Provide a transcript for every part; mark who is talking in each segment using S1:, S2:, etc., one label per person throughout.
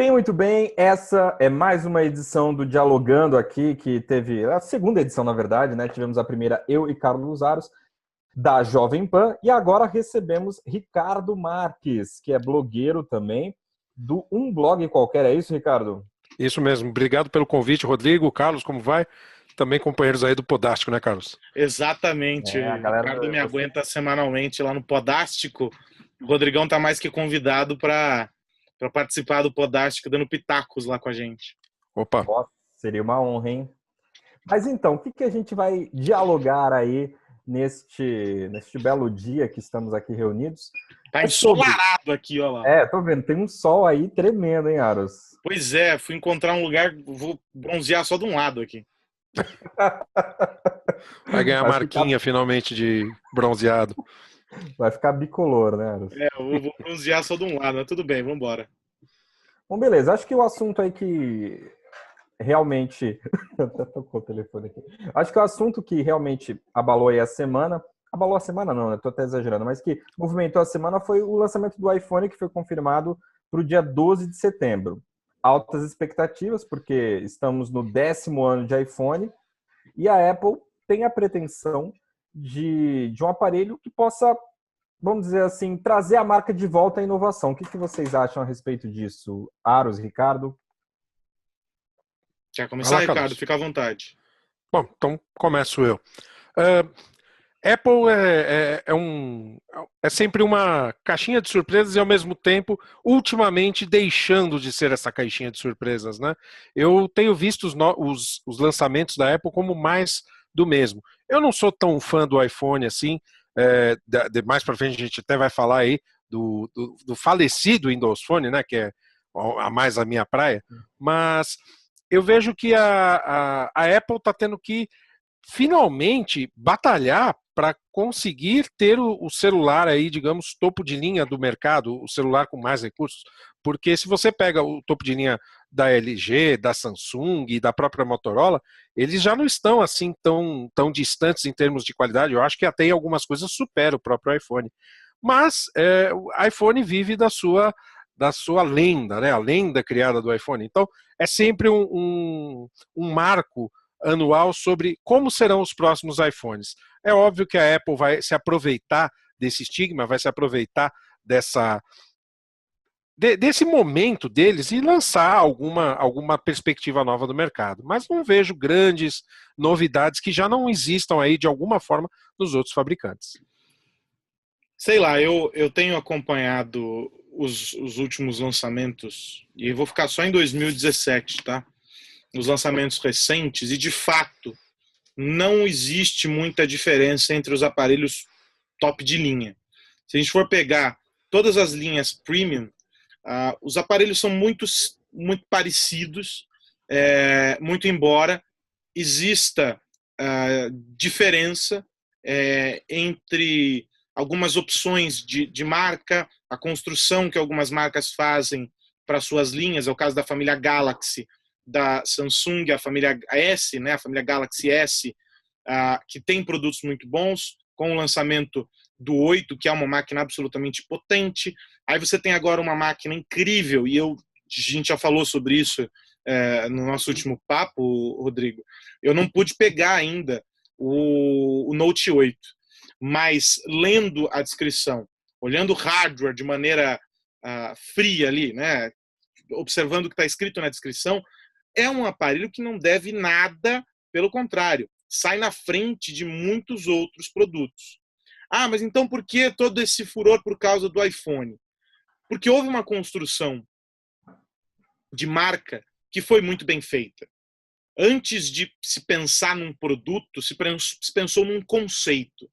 S1: Muito bem. Essa é mais uma edição do Dialogando aqui, que teve a segunda edição, na verdade, né? Tivemos a primeira, eu e Carlos Aros, da Jovem Pan, e agora recebemos Ricardo Marques, que é blogueiro também, do Um Blog Qualquer. É isso, Ricardo?
S2: Isso mesmo. Obrigado pelo convite, Rodrigo. Carlos, como vai? Também companheiros aí do Podástico, né, Carlos?
S3: Exatamente.
S1: A
S3: O
S1: galera,
S3: Ricardo me aguenta semanalmente lá no Podástico. O Rodrigão tá mais que convidado para participar do Podástico, dando pitacos lá com a gente.
S2: Opa!
S1: Nossa, seria uma honra, hein? Mas então, o que a gente vai dialogar aí neste belo dia que estamos aqui reunidos?
S3: Tá ensolarado aqui, ó lá.
S1: Tô vendo, tem um sol aí tremendo, hein, Aros?
S3: Pois é, fui encontrar um lugar, vou bronzear só de um lado aqui.
S2: Vai ganhar a marquinha finalmente de bronzeado.
S1: Vai ficar bicolor, né, Aros?
S3: Eu vou bronzear só de um lado, mas tudo bem, vamos embora.
S1: Bom, beleza. Acho que o assunto aí que realmente... Até tocou o telefone aqui. Acho que o assunto que realmente abalou aí a semana... Abalou a semana não, né? Tô até exagerando. Mas que movimentou a semana foi o lançamento do iPhone, que foi confirmado para o dia 12 de setembro. Altas expectativas, porque estamos no 10º ano de iPhone e a Apple tem a pretensão de um aparelho que possa, vamos dizer assim, trazer a marca de volta à inovação. O que vocês acham a respeito disso? Aros, Ricardo?
S3: Quer começar, Ricardo? Fica à vontade.
S2: Bom, então começo eu. Apple é sempre uma caixinha de surpresas e, ao mesmo tempo, ultimamente deixando de ser essa caixinha de surpresas, né? Eu tenho visto os lançamentos da Apple como mais do mesmo. Eu não sou tão fã do iPhone assim, mais para frente a gente até vai falar aí do falecido Windows Phone, né? Que é mais a minha praia, mas eu vejo que a Apple está tendo que finalmente batalhar para conseguir ter o celular aí, digamos, topo de linha do mercado, o celular com mais recursos, porque se você pega o topo de linha da LG, da Samsung e da própria Motorola, eles já não estão assim tão distantes em termos de qualidade. Eu acho que até em algumas coisas supera o próprio iPhone. Mas o iPhone vive da sua lenda, né? A lenda criada do iPhone. Então, é sempre um marco anual sobre como serão os próximos iPhones. É óbvio que a Apple vai se aproveitar desse estigma, vai se aproveitar desse momento deles e lançar alguma perspectiva nova do mercado. Mas não vejo grandes novidades que já não existam aí de alguma forma nos outros fabricantes.
S3: Sei lá, eu tenho acompanhado os últimos lançamentos e vou ficar só em 2017, tá? Os lançamentos recentes, e de fato não existe muita diferença entre os aparelhos top de linha. Se a gente for pegar todas as linhas premium, os aparelhos são muito parecidos, muito embora exista diferença entre algumas opções de marca, a construção que algumas marcas fazem para suas linhas, é o caso da família Galaxy, da Samsung, a família S, né, a família Galaxy S, que tem produtos muito bons, com o lançamento do 8, que é uma máquina absolutamente potente. Aí você tem agora uma máquina incrível, e a gente já falou sobre isso no nosso último papo, Rodrigo. Eu não pude pegar ainda o Note 8, mas lendo a descrição, olhando o hardware de maneira fria ali, né, observando o que está escrito na descrição, é um aparelho que não deve nada, pelo contrário, sai na frente de muitos outros produtos. Mas então por que todo esse furor por causa do iPhone? Porque houve uma construção de marca que foi muito bem feita. Antes de se pensar num produto, se pensou num conceito.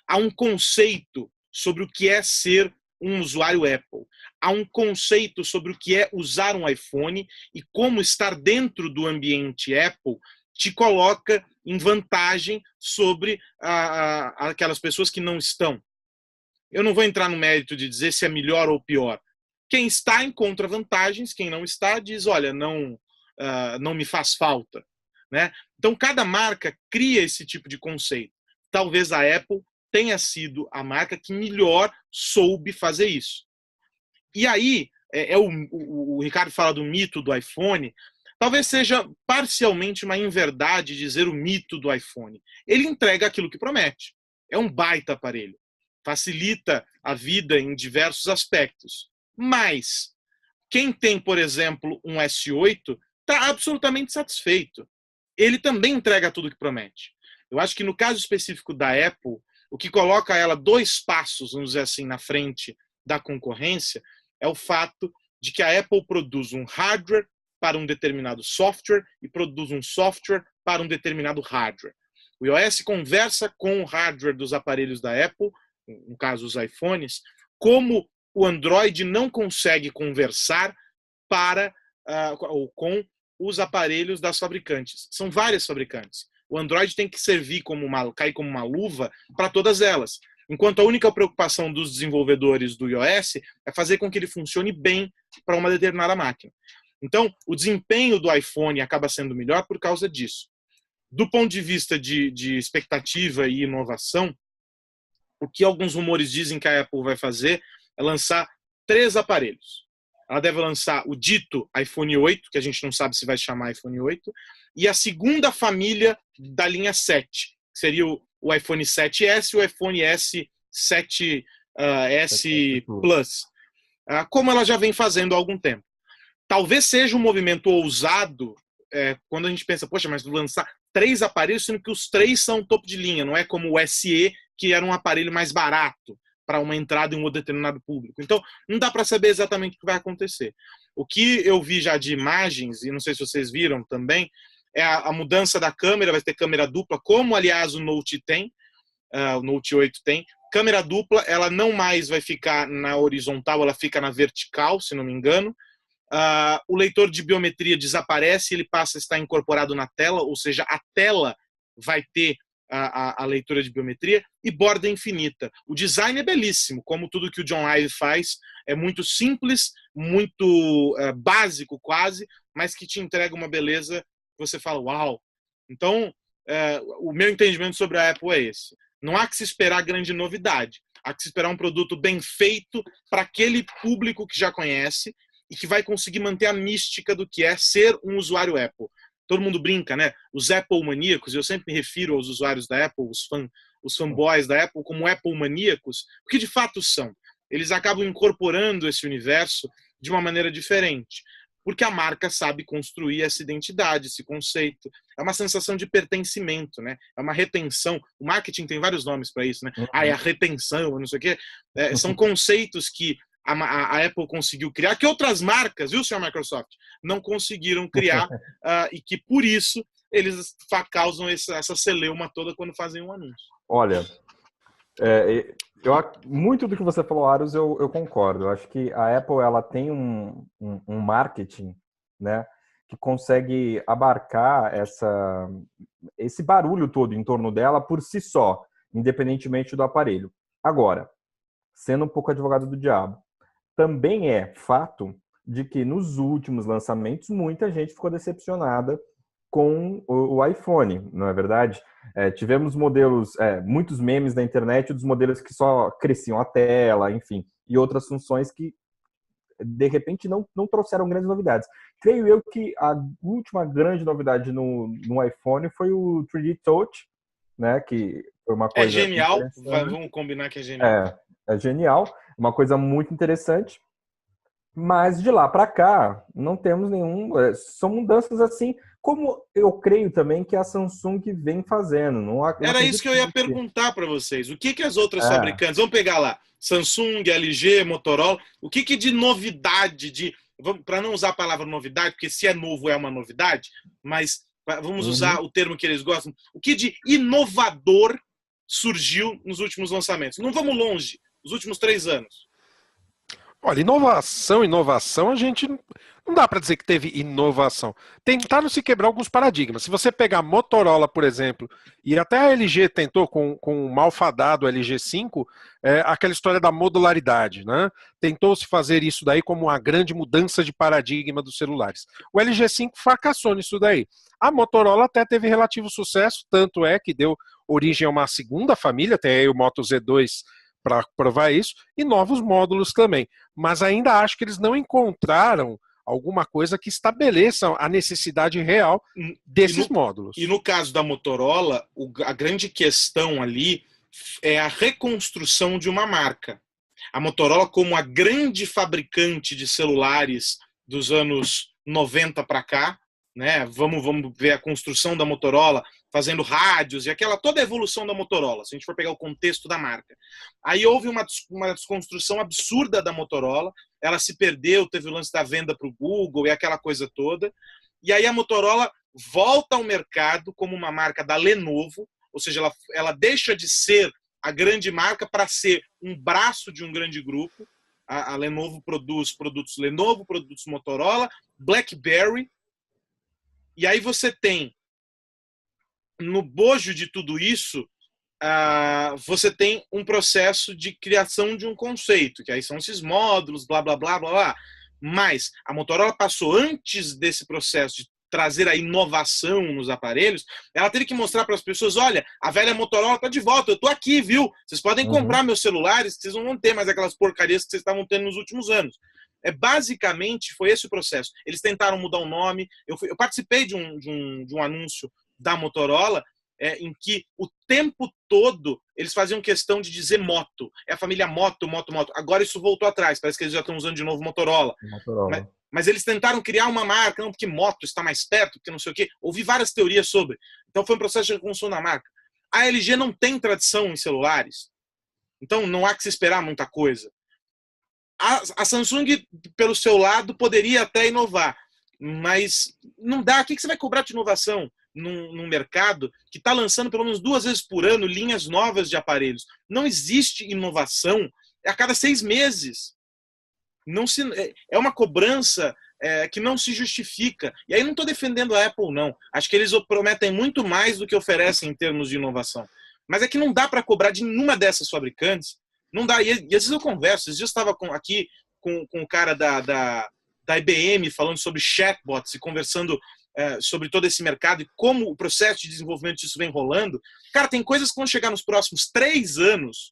S3: Há um conceito sobre o que é ser um usuário Apple. Há um conceito sobre o que é usar um iPhone e como estar dentro do ambiente Apple te coloca em vantagem sobre aquelas pessoas que não estão. Eu não vou entrar no mérito de dizer se é melhor ou pior. Quem está encontra vantagens, quem não está diz, olha, não me faz falta. Né? Então, cada marca cria esse tipo de conceito. Talvez a Apple tenha sido a marca que melhor soube fazer isso. E aí, o Ricardo fala do mito do iPhone, talvez seja parcialmente uma inverdade dizer o mito do iPhone. Ele entrega aquilo que promete. É um baita aparelho. Facilita a vida em diversos aspectos. Mas quem tem, por exemplo, um S8 está absolutamente satisfeito. Ele também entrega tudo que promete. Eu acho que no caso específico da Apple, o que coloca ela 2 passos, vamos dizer assim, na frente da concorrência é o fato de que a Apple produz um hardware para um determinado software e produz um software para um determinado hardware. O iOS conversa com o hardware dos aparelhos da Apple, no caso os iPhones, como o Android não consegue conversar com os aparelhos das fabricantes. São várias fabricantes. O Android tem que servir cair como uma luva para todas elas. Enquanto a única preocupação dos desenvolvedores do iOS é fazer com que ele funcione bem para uma determinada máquina. Então, o desempenho do iPhone acaba sendo melhor por causa disso. Do ponto de vista de expectativa e inovação, o que alguns rumores dizem que a Apple vai fazer é lançar 3 aparelhos. Ela deve lançar o dito iPhone 8, que a gente não sabe se vai chamar iPhone 8, e a segunda família da linha 7, que seria o iPhone 7S e o iPhone S7 S Plus, como ela já vem fazendo há algum tempo. Talvez seja um movimento ousado quando a gente pensa, poxa, mas lançar 3 aparelhos, sendo que os 3 são topo de linha, não é como o SE, que era um aparelho mais barato para uma entrada em um determinado público. Então, não dá para saber exatamente o que vai acontecer. O que eu vi já de imagens, e não sei se vocês viram também, é a mudança da câmera, vai ter câmera dupla, como, aliás, o Note tem, o Note 8 tem. Câmera dupla, ela não mais vai ficar na horizontal, ela fica na vertical, se não me engano. O leitor de biometria desaparece, ele passa a estar incorporado na tela, ou seja, a tela vai ter a leitura de biometria, e borda infinita. O design é belíssimo, como tudo que o John Ive faz, é muito simples, muito básico quase, mas que te entrega uma beleza que você fala, uau! Então, o meu entendimento sobre a Apple é esse. Não há que se esperar grande novidade, há que se esperar um produto bem feito para aquele público que já conhece e que vai conseguir manter a mística do que é ser um usuário Apple. Todo mundo brinca, né? Os Apple maníacos, eu sempre me refiro aos usuários da Apple, os fanboys da Apple, como Apple maníacos, porque de fato são. Eles acabam incorporando esse universo de uma maneira diferente, porque a marca sabe construir essa identidade, esse conceito. É uma sensação de pertencimento, né? É uma retenção. O marketing tem vários nomes para isso, né? É a retenção, não sei o quê. São conceitos que a Apple conseguiu criar, que outras marcas, viu, senhor Microsoft, não conseguiram criar, e que, por isso, eles causam essa celeuma toda quando fazem um anúncio.
S1: Olha, muito do que você falou, Aros, eu concordo. Eu acho que a Apple ela tem um marketing, né, que consegue abarcar esse barulho todo em torno dela por si só, independentemente do aparelho. Agora, sendo um pouco advogado do diabo, também é fato de que nos últimos lançamentos muita gente ficou decepcionada com o iPhone, não é verdade? Tivemos modelos, muitos memes na internet dos modelos que só cresciam a tela, enfim, e outras funções que de repente não trouxeram grandes novidades. Creio eu que a última grande novidade no iPhone foi o 3D Touch, né? Que foi uma coisa
S3: genial, vamos combinar que é genial.
S1: É genial, uma coisa muito interessante, mas de lá para cá não temos são mudanças assim, como eu creio também que a Samsung vem fazendo.
S3: Era isso que eu ia perguntar para vocês. O que as outras fabricantes, vamos pegar lá, Samsung, LG, Motorola, o que de novidade, para não usar a palavra novidade, porque se é novo é uma novidade, mas vamos usar o termo que eles gostam, o que de inovador surgiu nos últimos lançamentos? Não vamos longe, nos últimos 3 anos.
S2: Olha, inovação, a gente não dá para dizer que teve inovação. Tentaram se quebrar alguns paradigmas. Se você pegar Motorola, por exemplo, e até a LG tentou com o malfadado LG5, aquela história da modularidade, né? Tentou se fazer isso daí como uma grande mudança de paradigma dos celulares. O LG5 fracassou nisso daí. A Motorola até teve relativo sucesso, tanto é que deu origem a uma segunda família, tem aí o Moto Z2 para provar isso, e novos módulos também. Mas ainda acho que eles não encontraram alguma coisa que estabeleça a necessidade real desses módulos.
S3: E no caso da Motorola, a grande questão ali é a reconstrução de uma marca. A Motorola, como a grande fabricante de celulares dos anos 90 para cá, né? Vamos ver a construção da Motorola, fazendo rádios e toda a evolução da Motorola, se a gente for pegar o contexto da marca. Aí houve uma desconstrução absurda da Motorola, ela se perdeu, teve o lance da venda para o Google e aquela coisa toda, e aí a Motorola volta ao mercado como uma marca da Lenovo, ou seja, ela deixa de ser a grande marca para ser um braço de um grande grupo. A Lenovo produz produtos Lenovo, produtos Motorola, BlackBerry, e aí você tem, no bojo de tudo isso, você tem um processo de criação de um conceito, que aí são esses módulos, blá, blá, blá, blá, blá. Mas a Motorola passou, antes desse processo de trazer a inovação nos aparelhos, ela teve que mostrar para as pessoas, olha, a velha Motorola está de volta, eu estou aqui, viu? Vocês podem comprar meus celulares, que vocês não vão ter mais aquelas porcarias que vocês estavam tendo nos últimos anos. Basicamente, foi esse o processo. Eles tentaram mudar o nome. Eu participei de um anúncio da Motorola em que o tempo todo eles faziam questão de dizer Moto. É a família Moto, Moto, Moto. Agora isso voltou atrás. Parece que eles já estão usando de novo Motorola. Mas eles tentaram criar uma marca, não, porque Moto está mais perto, porque não sei o quê. Ouvi várias teorias sobre. Então foi um processo de reconstrução da marca. A LG não tem tradição em celulares. Então não há que se esperar muita coisa. A Samsung, pelo seu lado, poderia até inovar, mas não dá. O que você vai cobrar de inovação num mercado que está lançando pelo menos 2 vezes por ano linhas novas de aparelhos? Não existe inovação a cada 6 meses. É uma cobrança que não se justifica. E aí não estou defendendo a Apple, não. Acho que eles prometem muito mais do que oferecem em termos de inovação. Mas é que não dá para cobrar de nenhuma dessas fabricantes. Não dá. E às vezes eu converso. Às vezes eu estava aqui com o cara da IBM falando sobre chatbots e conversando sobre todo esse mercado e como o processo de desenvolvimento disso vem rolando. Cara, tem coisas que vão chegar nos próximos 3 anos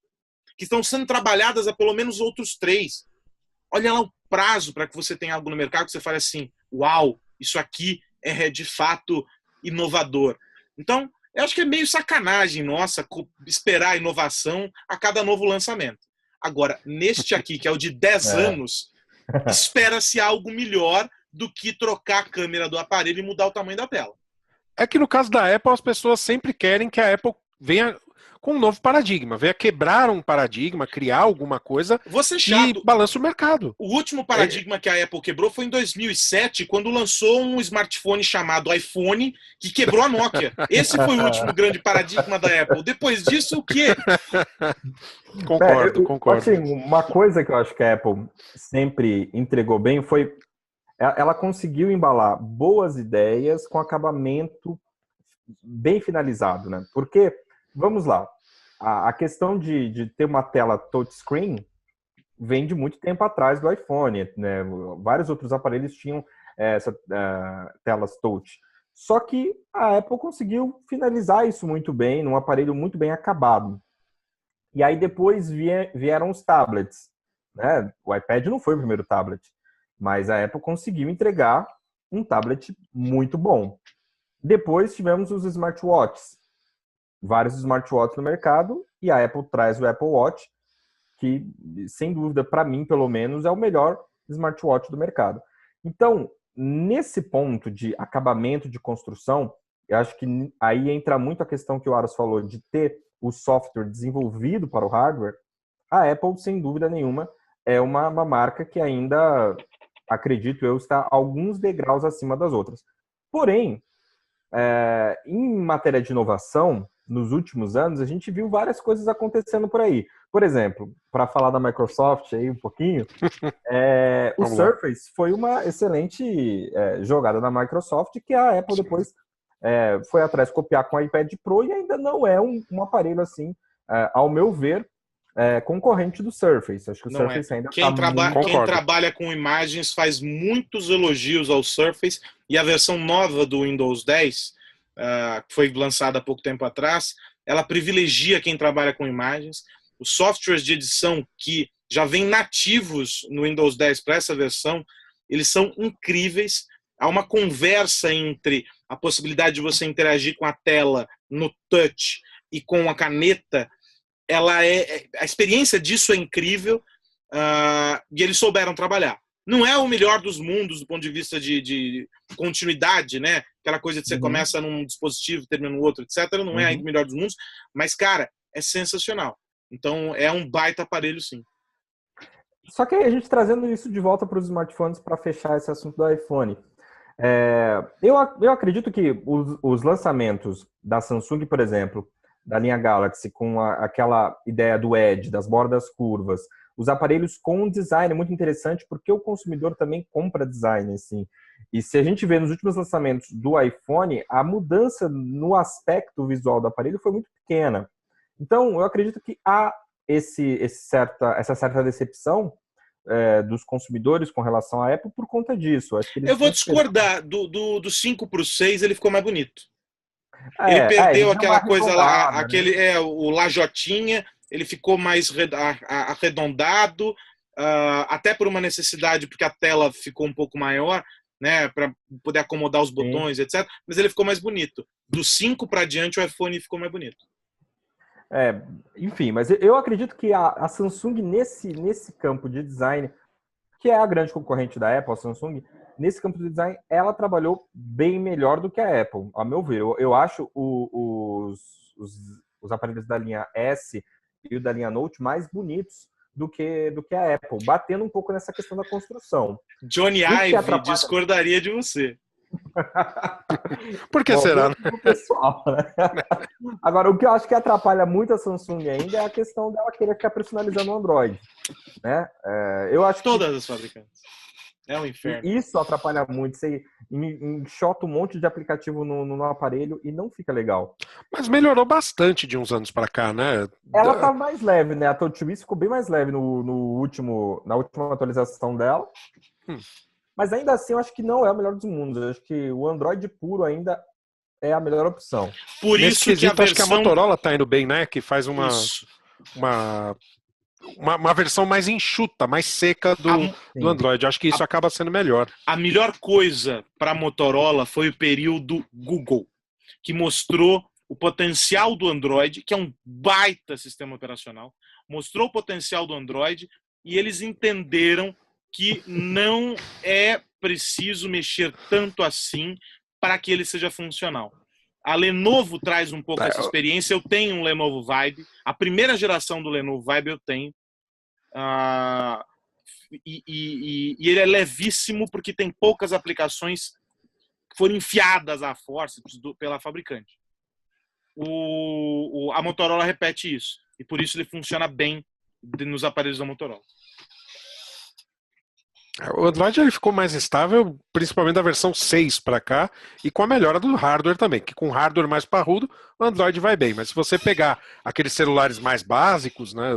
S3: que estão sendo trabalhadas há pelo menos outros 3. Olha lá o prazo para que você tenha algo no mercado que você fale assim, uau, isso aqui é de fato inovador. Então, eu acho que é meio sacanagem nossa esperar a inovação a cada novo lançamento. Agora, neste aqui, que é o de 10 anos, espera-se algo melhor do que trocar a câmera do aparelho e mudar o tamanho da tela.
S2: É que no caso da Apple, as pessoas sempre querem que a Apple venha com um novo paradigma, venha quebrar um paradigma, criar alguma coisa que balance o mercado.
S3: O último paradigma que a Apple quebrou foi em 2007, quando lançou um smartphone chamado iPhone, que quebrou a Nokia. Esse foi o último grande paradigma da Apple. Depois disso, o quê?
S2: Concordo.
S1: Assim, uma coisa que eu acho que a Apple sempre entregou bem foi ela conseguiu embalar boas ideias com acabamento bem finalizado, né? Porque, vamos lá, a questão de ter uma tela touchscreen vem de muito tempo atrás do iPhone, né? Vários outros aparelhos tinham telas touch. Só que a Apple conseguiu finalizar isso muito bem, num aparelho muito bem acabado. E aí depois vieram os tablets, né? O iPad não foi o primeiro tablet, mas a Apple conseguiu entregar um tablet muito bom. Depois tivemos os smartwatches. Vários smartwatches no mercado, e a Apple traz o Apple Watch, que, sem dúvida, para mim, pelo menos, é o melhor smartwatch do mercado. Então, nesse ponto de acabamento de construção, eu acho que aí entra muito a questão que o Aros falou, de ter o software desenvolvido para o hardware. A Apple, sem dúvida nenhuma, é uma marca que ainda, acredito eu, está alguns degraus acima das outras. Porém, em matéria de inovação, nos últimos anos, a gente viu várias coisas acontecendo por aí. Por exemplo, para falar da Microsoft aí um pouquinho, o Surface foi uma excelente jogada da Microsoft, que a Apple depois foi atrás de copiar com o iPad Pro e ainda não é um aparelho assim, ao meu ver, concorrente do Surface. Acho que o
S3: não
S1: Surface ainda
S3: quem trabalha com imagens faz muitos elogios ao Surface, e a versão nova do Windows 10, que foi lançada há pouco tempo atrás, ela privilegia quem trabalha com imagens. os softwares de edição que já vêm nativos no Windows 10 para essa versão, eles são incríveis. Há uma conversa entre a possibilidade de você interagir com a tela no touch e com a caneta. A experiência disso é incrível, e eles souberam trabalhar. Não é o melhor dos mundos do ponto de vista de continuidade, né? Aquela coisa de você começa num dispositivo, termina no outro, etc. Não é ainda o melhor dos mundos, mas, cara, é sensacional. Então, é um baita aparelho, sim.
S1: Só que a gente trazendo isso de volta para os smartphones para fechar esse assunto do iPhone. Eu acredito que os lançamentos da Samsung, por exemplo, da linha Galaxy, com aquela ideia do Edge, das bordas curvas, os aparelhos com um design muito interessante, porque o consumidor também compra design, assim. E se a gente vê nos últimos lançamentos do iPhone, a mudança no aspecto visual do aparelho foi muito pequena. Então, eu acredito que há essa certa decepção dos consumidores com relação à Apple por conta disso. Acho que
S3: eu vou discordar. Do 5 para o 6, ele ficou mais bonito. Ele
S1: ele
S3: perdeu aquela coisa lá,
S1: né?
S3: o lajotinha, ele ficou mais arredondado, até por uma necessidade, porque a tela ficou um pouco maior, né, para poder acomodar os botões, etc. Mas ele ficou mais bonito. Do 5 para diante, o iPhone ficou mais bonito.
S1: Enfim, mas eu acredito que a Samsung, nesse campo de design, que é a grande concorrente da Apple, a Samsung, nesse campo de design, ela trabalhou bem melhor do que a Apple, a meu ver. Eu acho os aparelhos da linha S e o da linha Note mais bonitos do que a Apple, batendo um pouco nessa questão da construção.
S3: Johnny Ive discordaria de você.
S2: Por que será?
S1: Pessoal, né? Agora, o que eu acho que atrapalha muito a Samsung ainda é a questão dela querer ficar personalizando o Android, né? Eu acho
S3: Todas as fabricantes. É um inferno.
S1: Isso atrapalha muito. Você enxota um monte de aplicativo no aparelho e não fica legal.
S2: Mas melhorou bastante de uns anos para cá, né?
S1: Ela tá mais leve, né? A TouchWiz ficou bem mais leve na última atualização dela. Mas ainda assim, eu acho que não é o melhor dos mundos. Eu acho que o Android puro ainda é a melhor opção.
S2: Por isso que acho que a Motorola tá indo bem, né? Que faz uma versão mais enxuta, mais seca do Android. Acho que isso acaba sendo melhor.
S3: A melhor coisa para a Motorola foi o período Google, que mostrou o potencial do Android, que é um baita sistema operacional, mostrou o potencial do Android e eles entenderam que não é preciso mexer tanto assim para que ele seja funcional. A Lenovo traz um pouco essa experiência. Eu tenho um Lenovo Vibe. A primeira geração do Lenovo Vibe eu tenho. E ele é levíssimo porque tem poucas aplicações que foram enfiadas à força pela fabricante. A Motorola repete isso. E por isso ele funciona bem nos aparelhos da Motorola.
S2: O Android ele ficou mais estável, principalmente da versão 6 para cá, e com a melhora do hardware também, que com hardware mais parrudo, o Android vai bem. Mas se você pegar aqueles celulares mais básicos, né,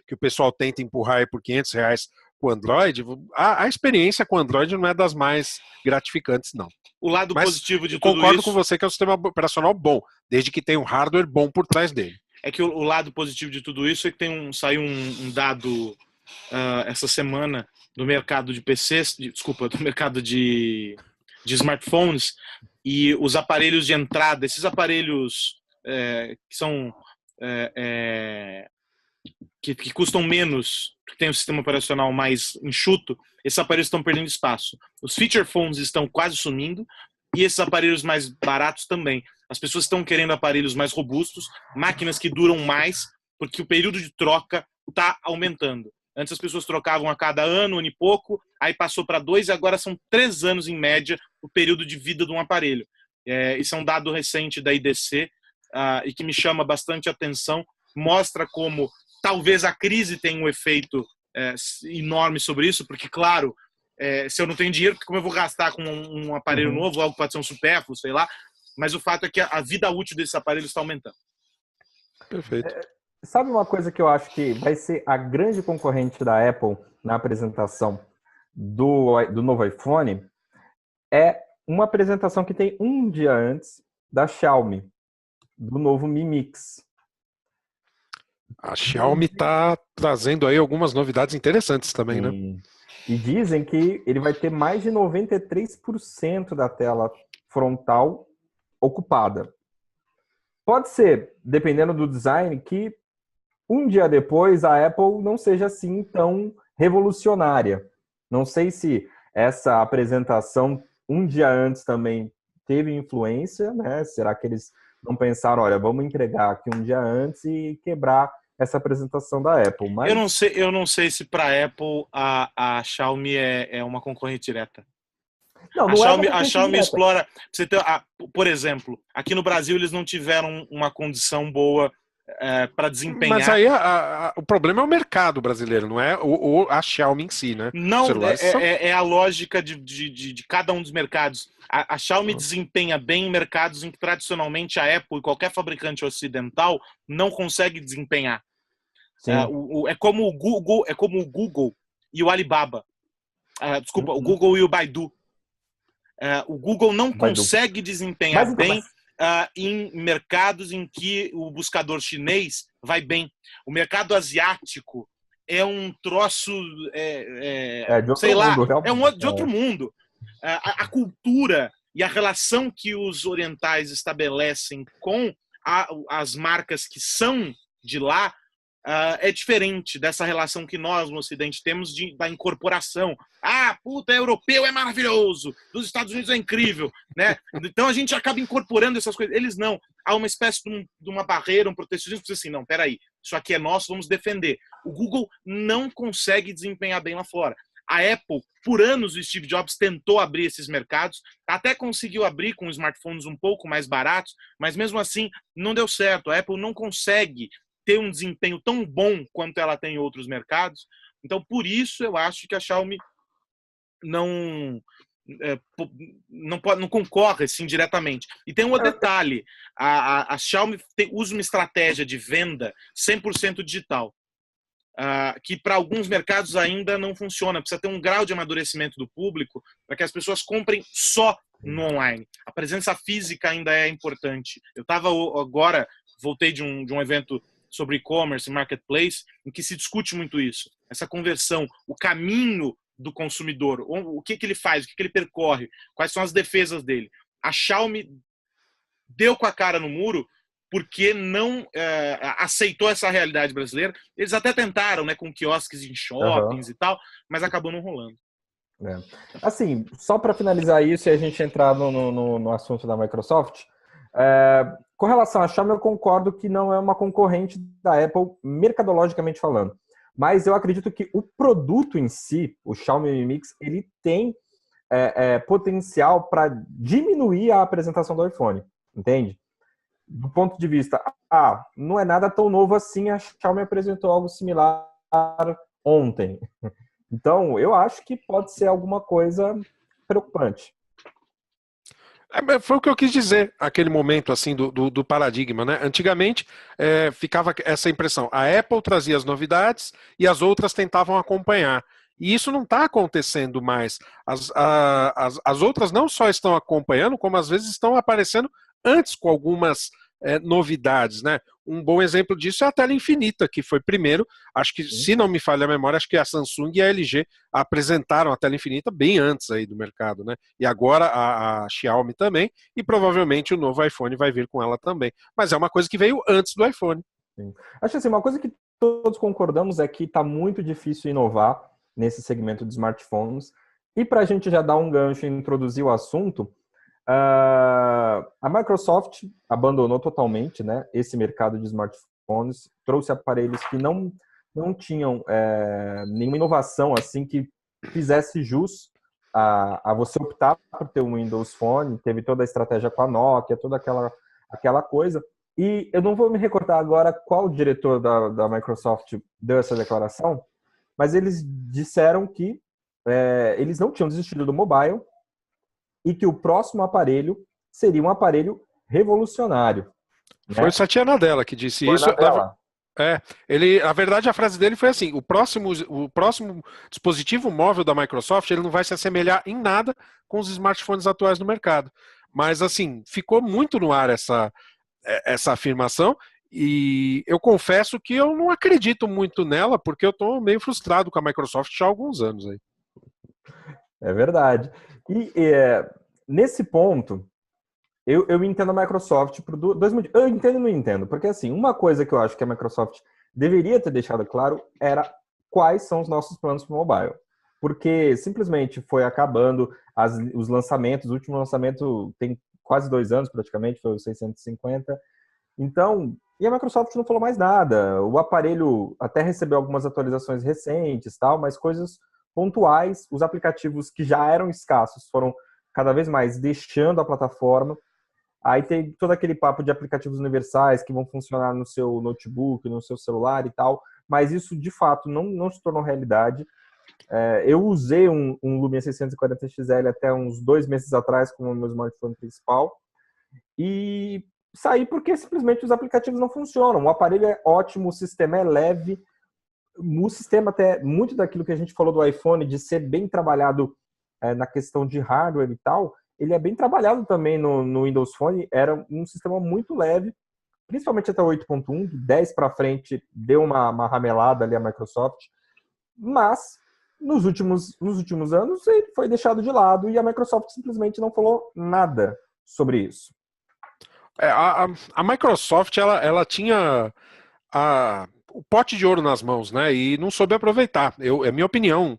S2: que o pessoal tenta empurrar aí por R$500 com o Android, a experiência com o Android não é das mais gratificantes, não.
S3: O lado positivo de tudo isso...
S2: Concordo com você que é um sistema operacional bom, desde que tenha um hardware bom por trás dele.
S3: É que o lado positivo de tudo isso é que saiu um dado essa semana do mercado de PCs, do mercado de smartphones, e os aparelhos de entrada, esses aparelhos que são que custam menos, que tem um sistema operacional mais enxuto, esses aparelhos estão perdendo espaço. Os feature phones estão quase sumindo e esses aparelhos mais baratos também. As pessoas estão querendo aparelhos mais robustos, máquinas que duram mais, porque o período de troca está aumentando. Antes as pessoas trocavam a cada ano e pouco, aí passou para 2 e agora são 3 anos em média o período de vida de um aparelho. Isso é um dado recente da IDC e que me chama bastante atenção, mostra como talvez a crise tenha um efeito enorme sobre isso, porque claro, se eu não tenho dinheiro, como eu vou gastar com um aparelho novo, algo que pode ser um supérfluo, sei lá, mas o fato é que a vida útil desses aparelhos está aumentando.
S2: Perfeito.
S1: Sabe uma coisa que eu acho que vai ser a grande concorrente da Apple na apresentação do novo iPhone? É uma apresentação que tem um dia antes da Xiaomi, do novo Mi Mix.
S2: A Xiaomi está trazendo aí algumas novidades interessantes também, né?
S1: E dizem que ele vai ter mais de 93% da tela frontal ocupada. Pode ser, dependendo do design, que um dia depois a Apple não seja assim tão revolucionária. Não sei se essa apresentação um dia antes também teve influência, né? Será que eles não pensaram, olha, vamos entregar aqui um dia antes e quebrar essa apresentação da Apple? Mas...
S3: Eu não sei se para a Apple a Xiaomi é uma concorrente direta.
S1: Não,
S3: A Xiaomi explora. Você ter, por exemplo, aqui no Brasil eles não tiveram uma condição boa para desempenhar.
S2: Mas aí o problema é o mercado brasileiro, não é a Xiaomi em si, né?
S3: Não, é a lógica de cada um dos mercados. A Xiaomi desempenha bem em mercados em que tradicionalmente a Apple e qualquer fabricante ocidental não consegue desempenhar. É como o Google e o Alibaba. Desculpa, o Google e o Baidu. O Google não consegue desempenhar bem em mercados em que o buscador chinês vai bem. O mercado asiático é um troço, sei lá, de outro mundo. A cultura e a relação que os orientais estabelecem com as marcas que são de lá é diferente dessa relação que nós no Ocidente temos da incorporação. Puta, europeu é maravilhoso, dos Estados Unidos é incrível, né? Então a gente acaba incorporando essas coisas. Eles não. Há uma espécie de uma barreira, um protecionismo, que diz assim, não, peraí, isso aqui é nosso, vamos defender. O Google não consegue desempenhar bem lá fora. A Apple, por anos, o Steve Jobs tentou abrir esses mercados, até conseguiu abrir com smartphones um pouco mais baratos, mas mesmo assim não deu certo. A Apple não consegue ter um desempenho tão bom quanto ela tem em outros mercados. Então, por isso, eu acho que a Xiaomi não concorre assim diretamente. E tem um outro detalhe, a Xiaomi usa uma estratégia de venda 100% digital, que para alguns mercados ainda não funciona. Precisa ter um grau de amadurecimento do público para que as pessoas comprem só no online. A presença física ainda é importante. Eu voltei de um evento sobre e-commerce e marketplace, em que se discute muito isso. Essa conversão, o caminho do consumidor, o que ele faz, o que ele percorre, quais são as defesas dele. A Xiaomi deu com a cara no muro porque não aceitou essa realidade brasileira. Eles até tentaram, né, com quiosques em shoppings e tal, mas acabou não rolando.
S1: Assim, só para finalizar isso e a gente entrar no assunto da Microsoft, com relação à Xiaomi, eu concordo que não é uma concorrente da Apple, mercadologicamente falando. Mas eu acredito que o produto em si, o Xiaomi Mi Mix, ele tem potencial para diminuir a apresentação do iPhone, entende? Do ponto de vista, não é nada tão novo assim, a Xiaomi apresentou algo similar ontem. Então, eu acho que pode ser alguma coisa preocupante.
S2: Foi o que eu quis dizer, aquele momento assim do paradigma, né? Antigamente ficava essa impressão, a Apple trazia as novidades e as outras tentavam acompanhar. E isso não está acontecendo mais. As outras não só estão acompanhando, como às vezes estão aparecendo antes com algumas novidades, né? Um bom exemplo disso é a tela infinita, que foi primeiro, acho que, se não me falha a memória, acho que a Samsung e a LG apresentaram a tela infinita bem antes aí do mercado, né? E agora a Xiaomi também, e provavelmente o novo iPhone vai vir com ela também. Mas é uma coisa que veio antes do iPhone.
S1: Sim. Acho assim, uma coisa que todos concordamos é que está muito difícil inovar nesse segmento de smartphones. E para a gente já dar um gancho e introduzir o assunto, a Microsoft abandonou totalmente, né, esse mercado de smartphones, trouxe aparelhos que não tinham nenhuma inovação assim que fizesse jus a você optar por ter um Windows Phone. Teve toda a estratégia com a Nokia, toda aquela coisa. E eu não vou me recordar agora qual diretor da Microsoft deu essa declaração, mas eles disseram que eles não tinham desistido do mobile e que o próximo aparelho seria um aparelho revolucionário. Né?
S2: Foi o Satya Nadella que disse isso. Na verdade, a frase dele foi assim: o próximo dispositivo móvel da Microsoft, ele não vai se assemelhar em nada com os smartphones atuais no mercado. Mas, assim, ficou muito no ar essa afirmação, E eu confesso que eu não acredito muito nela, porque eu estou meio frustrado com a Microsoft já há alguns anos aí.
S1: É verdade. E nesse ponto, eu entendo a Microsoft por dois motivos. Eu entendo e não entendo, porque assim, uma coisa que eu acho que a Microsoft deveria ter deixado claro era quais são os nossos planos para o mobile. Porque simplesmente foi acabando os lançamentos, o último lançamento tem quase 2 anos praticamente, foi o 650. Então, e a Microsoft não falou mais nada. O aparelho até recebeu algumas atualizações recentes, tal, mas coisas pontuais. Os aplicativos que já eram escassos foram cada vez mais deixando a plataforma. Aí tem todo aquele papo de aplicativos universais que vão funcionar no seu notebook, no seu celular e tal, mas isso de fato não se tornou realidade. Eu usei um Lumia 640 XL até uns 2 meses atrás como meu smartphone principal e saí porque simplesmente os aplicativos não funcionam. O aparelho é ótimo, o sistema é leve, o sistema até, muito daquilo que a gente falou do iPhone, de ser bem trabalhado na questão de hardware e tal, ele é bem trabalhado também no Windows Phone, era um sistema muito leve, principalmente até o 8.1, 10 para frente deu uma ramelada ali a Microsoft, mas nos últimos anos ele foi deixado de lado e a Microsoft simplesmente não falou nada sobre isso.
S2: A Microsoft, ela tinha o pote de ouro nas mãos, né? E não soube aproveitar. É minha opinião.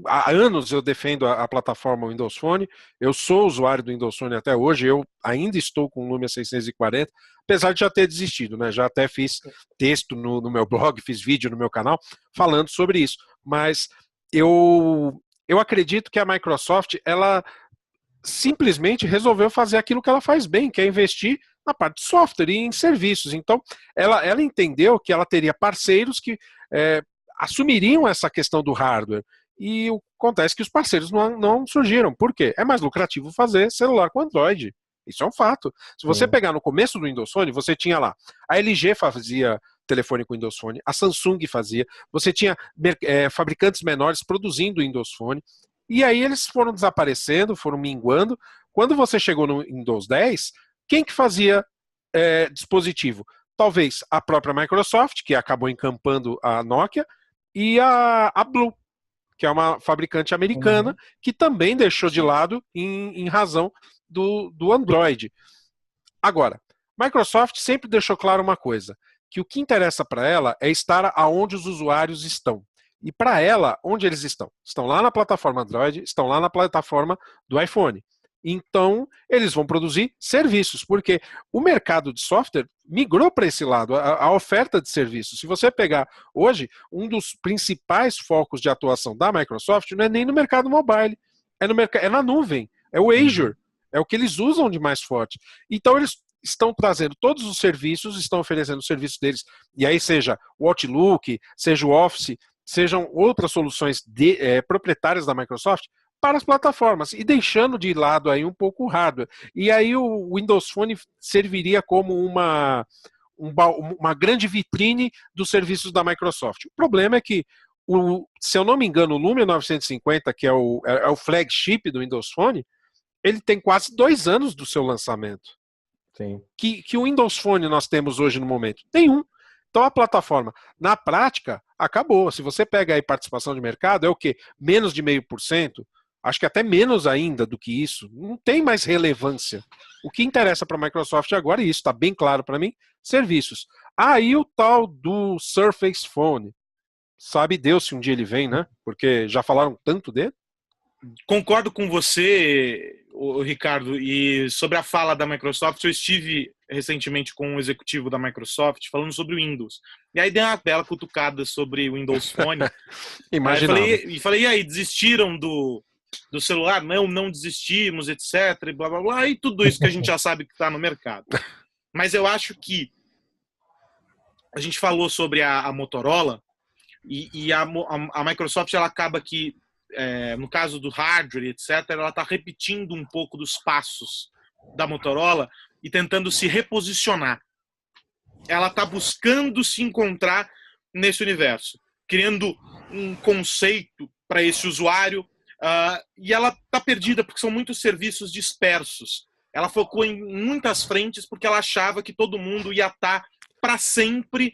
S2: Há anos eu defendo a plataforma Windows Phone. Eu sou usuário do Windows Phone até hoje. Eu ainda estou com o Lumia 640, apesar de já ter desistido, né? Já até fiz texto no meu blog, fiz vídeo no meu canal falando sobre isso. Mas eu acredito que a Microsoft, ela simplesmente resolveu fazer aquilo que ela faz bem, que é investir na parte de software e em serviços. Então, ela entendeu que ela teria parceiros que assumiriam essa questão do hardware. E acontece que os parceiros não surgiram. Por quê? É mais lucrativo fazer celular com Android. Isso é um fato. Se você pegar no começo do Windows Phone, você tinha lá, a LG fazia telefone com Windows Phone, a Samsung fazia, você tinha fabricantes menores produzindo Windows Phone, e aí eles foram desaparecendo, foram minguando. Quando você chegou no Windows 10, quem que fazia dispositivo? Talvez a própria Microsoft, que acabou encampando a Nokia, e a Blue, que é uma fabricante americana, que também deixou de lado em razão do Android. Agora, Microsoft sempre deixou claro uma coisa, que o que interessa para ela é estar aonde os usuários estão. E para ela, onde eles estão? Estão lá na plataforma Android, estão lá na plataforma do iPhone. Então, eles vão produzir serviços, porque o mercado de software migrou para esse lado, a oferta de serviços. Se você pegar hoje, um dos principais focos de atuação da Microsoft não é nem no mercado mobile, é na nuvem, é o Azure, é o que eles usam de mais forte. Então, eles estão trazendo todos os serviços, estão oferecendo os serviços deles, e aí seja o Outlook, seja o Office, sejam outras soluções proprietárias da Microsoft para as plataformas e deixando de lado aí um pouco o hardware. E aí o Windows Phone serviria como uma grande vitrine dos serviços da Microsoft. O problema é que, se eu não me engano, o Lumia 950, que é o flagship do Windows Phone, ele tem quase 2 anos do seu lançamento.
S1: Sim.
S2: Que o Windows Phone nós temos hoje no momento? Tem um. Então a plataforma, na prática, acabou. Se você pega aí participação de mercado, é o quê? Menos de 0,5%? Acho que até menos ainda do que isso. Não tem mais relevância. O que interessa para a Microsoft agora, e isso está bem claro para mim, serviços. Aí o tal do Surface Phone. Sabe Deus se um dia ele vem, né? Porque já falaram tanto dele.
S3: Concordo com você, Ricardo, e sobre a fala da Microsoft, eu estive recentemente com um executivo da Microsoft falando sobre o Windows. E aí dei uma bela cutucada sobre o Windows Phone. Falei, e aí, desistiram do celular? Não desistimos, etc. E blá, blá, blá. E tudo isso que a gente já sabe que está no mercado. Mas eu acho que a gente falou sobre a Motorola e a Microsoft, ela acaba que no caso do hardware, etc., ela está repetindo um pouco dos passos da Motorola e tentando se reposicionar. Ela está buscando se encontrar nesse universo, criando um conceito para esse usuário, e ela está perdida porque são muitos serviços dispersos. Ela focou em muitas frentes porque ela achava que todo mundo ia estar para sempre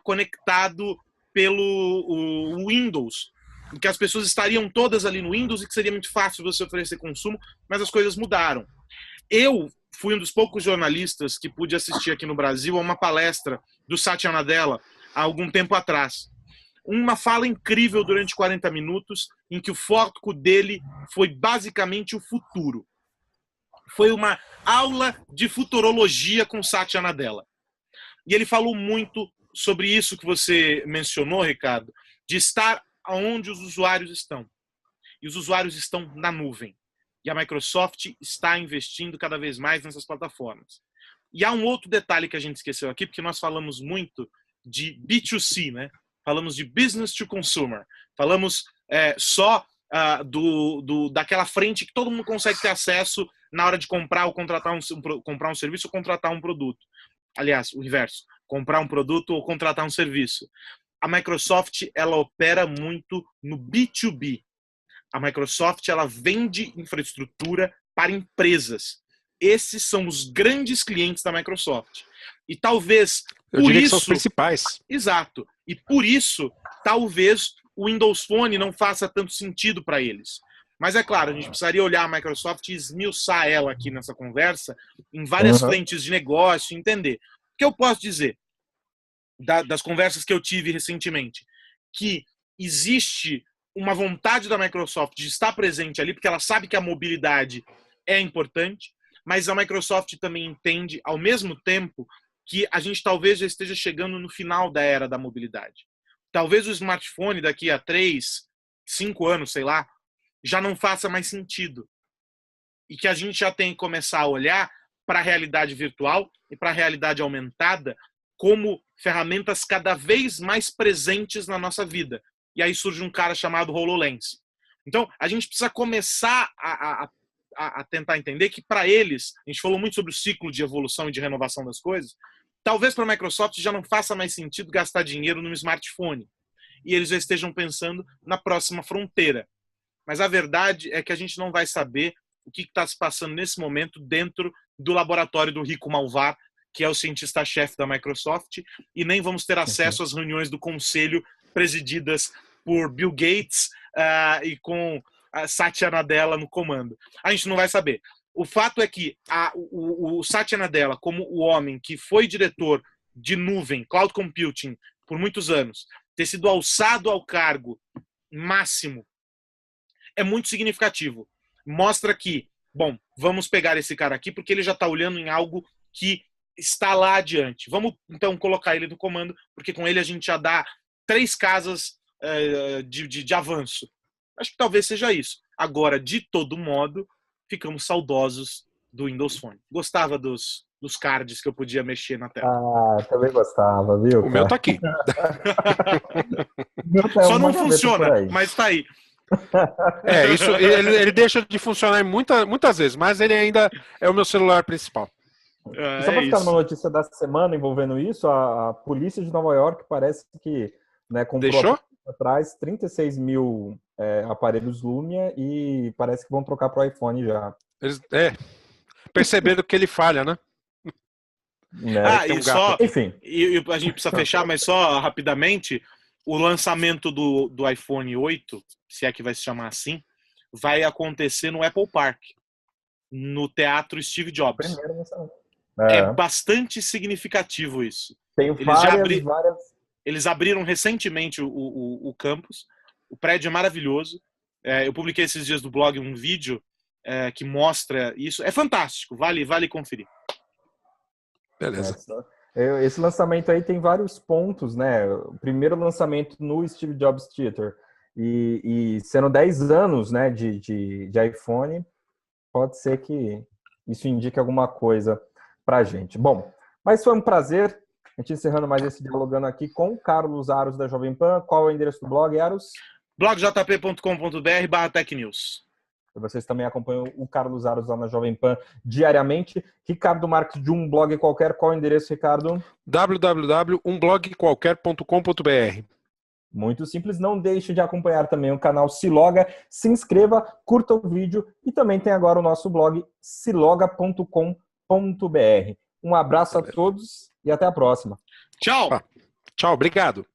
S3: conectado pelo o Windows, que as pessoas estariam todas ali no Windows e que seria muito fácil você oferecer consumo, mas as coisas mudaram. Eu fui um dos poucos jornalistas que pude assistir aqui no Brasil a uma palestra do Satya Nadella há algum tempo atrás. Uma fala incrível durante 40 minutos, em que o foco dele foi basicamente o futuro. Foi uma aula de futurologia com Satya Nadella. E ele falou muito sobre isso que você mencionou, Ricardo, de estar onde os usuários estão. E os usuários estão na nuvem. E a Microsoft está investindo cada vez mais nessas plataformas. E há um outro detalhe que a gente esqueceu aqui, porque nós falamos muito de B2C, né? Falamos de business to consumer. Falamos só daquela frente que todo mundo consegue ter acesso na hora de comprar ou comprar um serviço ou contratar um produto. Aliás, o inverso. Comprar um produto ou contratar um serviço. A Microsoft, ela opera muito no B2B. A Microsoft, ela vende infraestrutura para empresas. Esses são os grandes clientes da Microsoft. E talvez
S2: eu diria que são os principais.
S3: Exato. E por isso, talvez o Windows Phone não faça tanto sentido para eles. Mas é claro, a gente precisaria olhar a Microsoft e esmiuçar ela aqui nessa conversa em várias frentes de negócio, entender. O que eu posso dizer das conversas que eu tive recentemente? Que existe uma vontade da Microsoft de estar presente ali, porque ela sabe que a mobilidade é importante, mas a Microsoft também entende, ao mesmo tempo, que a gente talvez já esteja chegando no final da era da mobilidade. Talvez o smartphone daqui a 3, 5 anos, sei lá, já não faça mais sentido. E que a gente já tem que começar a olhar para a realidade virtual e para a realidade aumentada como ferramentas cada vez mais presentes na nossa vida. E aí surge um cara chamado HoloLens. Então, a gente precisa começar a tentar entender que, para eles, a gente falou muito sobre o ciclo de evolução e de renovação das coisas, talvez para a Microsoft já não faça mais sentido gastar dinheiro num smartphone. E eles já estejam pensando na próxima fronteira. Mas a verdade é que a gente não vai saber o que está se passando nesse momento dentro do laboratório do Rico Malvar, que é o cientista-chefe da Microsoft, e nem vamos ter acesso às reuniões do conselho presididas por Bill Gates e com Satya Nadella no comando. A gente não vai saber. O fato é que o Satya Nadella, como o homem que foi diretor de nuvem, cloud computing, por muitos anos, ter sido alçado ao cargo máximo, é muito significativo. Mostra que, bom, vamos pegar esse cara aqui porque ele já está olhando em algo que está lá adiante. Vamos, então, colocar ele no comando, porque com ele a gente já dá 3 casas de avanço. Acho que talvez seja isso. Agora, de todo modo, ficamos saudosos do Windows Phone. Gostava dos cards que eu podia mexer na tela.
S1: Ah, também gostava, viu?
S2: O meu tá aqui.
S3: Só não funciona, mas tá aí.
S2: Isso ele deixa de funcionar muitas vezes, mas ele ainda é o meu celular principal.
S1: Só para ficar numa notícia da semana envolvendo isso, a polícia de Nova York parece que comprou atrás 36 mil aparelhos Lumia e parece que vão trocar para o iPhone já.
S2: Perceberam que ele falha, né?
S1: Enfim.
S3: E a gente precisa fechar, mas só rapidamente, o lançamento do iPhone 8, se é que vai se chamar assim, vai acontecer no Apple Park, no Teatro Steve Jobs.
S1: Primeiro lançamento.
S3: É bastante significativo isso.
S1: Tem várias...
S3: Eles abriram recentemente o campus. O prédio é maravilhoso. Eu publiquei esses dias no blog um vídeo que mostra isso. É fantástico, vale conferir.
S2: Beleza.
S1: Esse lançamento aí tem vários pontos, né? O primeiro lançamento no Steve Jobs Theater e sendo 10 anos, né, de iPhone, pode ser que isso indique alguma coisa pra gente. Bom, mas foi um prazer. A gente encerrando mais esse Dialogando aqui com o Carlos Aros da Jovem Pan. Qual é o endereço do blog, Aros?
S3: blogjp.com.br/technews.
S1: Vocês também acompanham o Carlos Aros lá na Jovem Pan diariamente. Ricardo Marques, de um blog qualquer. Qual é o endereço, Ricardo?
S2: www.umblogqualquer.com.br.
S1: Muito simples. Não deixe de acompanhar também o canal Siloga. Se inscreva, curta o vídeo e também tem agora o nosso blog siloga.com.br. Um abraço a todos e até a próxima.
S3: Tchau!
S2: Tchau, obrigado.